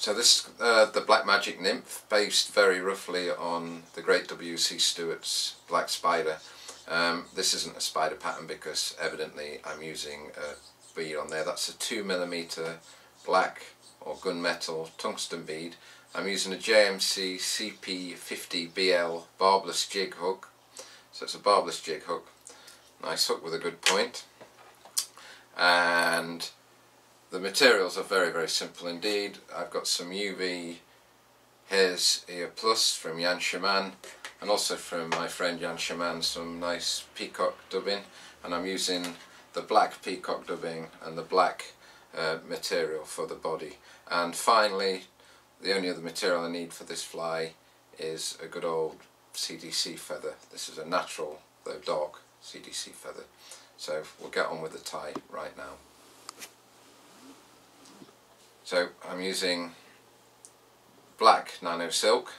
So this is the Black Magic Nymph, based very roughly on the great W.C. Stewart's Black Spider. This isn't a spider pattern because evidently I'm using a bead on there. That's a 2mm black or gunmetal tungsten bead. I'm using a JMC CP50BL barbless jig hook. So it's a barbless jig hook. Nice hook with a good point. And the materials are very, very simple indeed. I've got some UV Hare's Ear Plus from Jan Shaman, and also from my friend Jan Shaman some nice peacock dubbing, and I'm using the black peacock dubbing and the black material for the body. And finally, the only other material I need for this fly is a good old CDC feather. This is a natural, though dark, CDC feather. So we'll get on with the tie right now. So I'm using black nano silk,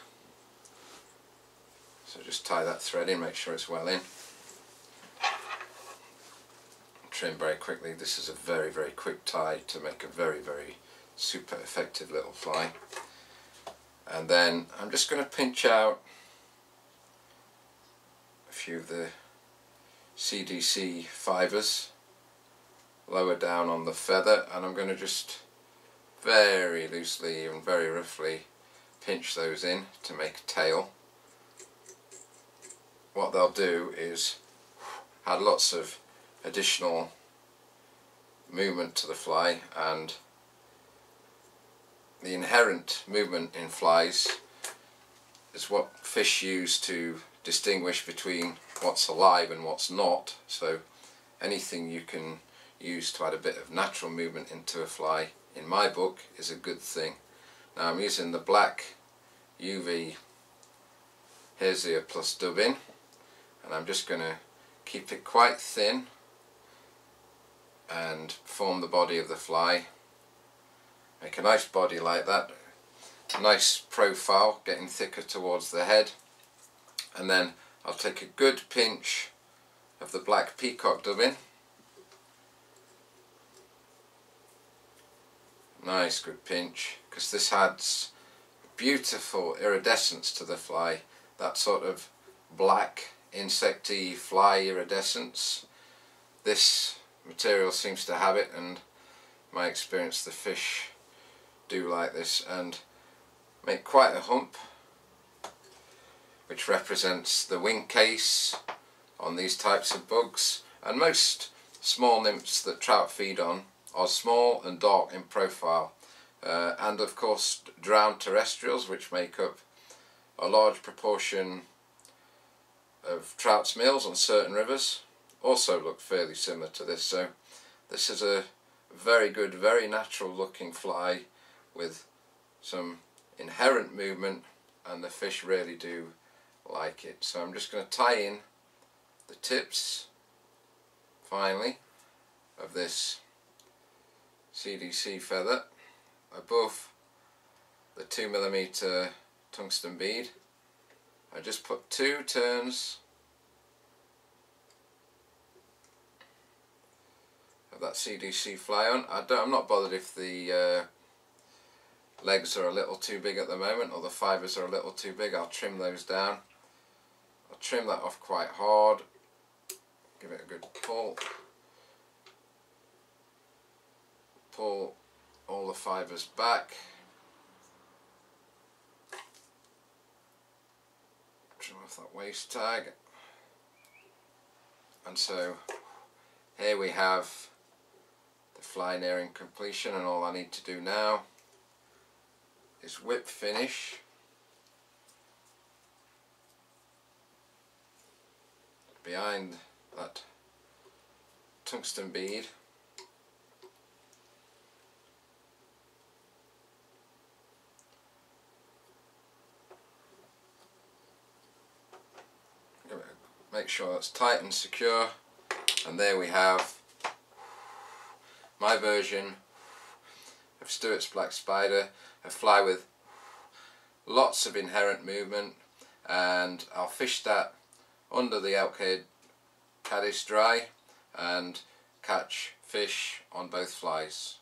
so just tie that thread in, make sure it's well in. Trim very quickly. This is a very, very quick tie to make a very, very super effective little fly. And then I'm just going to pinch out a few of the CDC fibres lower down on the feather, and I'm going to just very loosely and very roughly pinch those in to make a tail. What they'll do is add lots of additional movement to the fly, and the inherent movement in flies is what fish use to distinguish between what's alive and what's not. So anything you can use to add a bit of natural movement into a fly, in my book, is a good thing. Now I'm using the black UV Hare's Ear Plus dubbing, and I'm just going to keep it quite thin and form the body of the fly. Make a nice body like that, a nice profile getting thicker towards the head, and then I'll take a good pinch of the black peacock dubbing. Nice good pinch, because this adds beautiful iridescence to the fly, that sort of black insecty fly iridescence. This material seems to have it, and in my experience the fish do like this, and make quite a hump which represents the wing case on these types of bugs. And most small nymphs that trout feed on are small and dark in profile, and of course drowned terrestrials, which make up a large proportion of trout's meals on certain rivers, also look fairly similar to this. So this is a very good, very natural looking fly with some inherent movement, and the fish really do like it. So I'm just going to tie in the tips finally of this CDC feather above the 2mm tungsten bead. I just put 2 turns of that CDC fly on. I'm not bothered if the legs are a little too big at the moment, or the fibres are a little too big. I'll trim those down. I'll trim that off quite hard, give it a good pull. Pull all the fibres back, trim off that waist tag, and so here we have the fly nearing completion, and all I need to do now is whip finish behind that tungsten bead. Make sure that's tight and secure, and there we have my version of Stewart's Black Spider, a fly with lots of inherent movement, and I'll fish that under the Elkhead caddis dry and catch fish on both flies.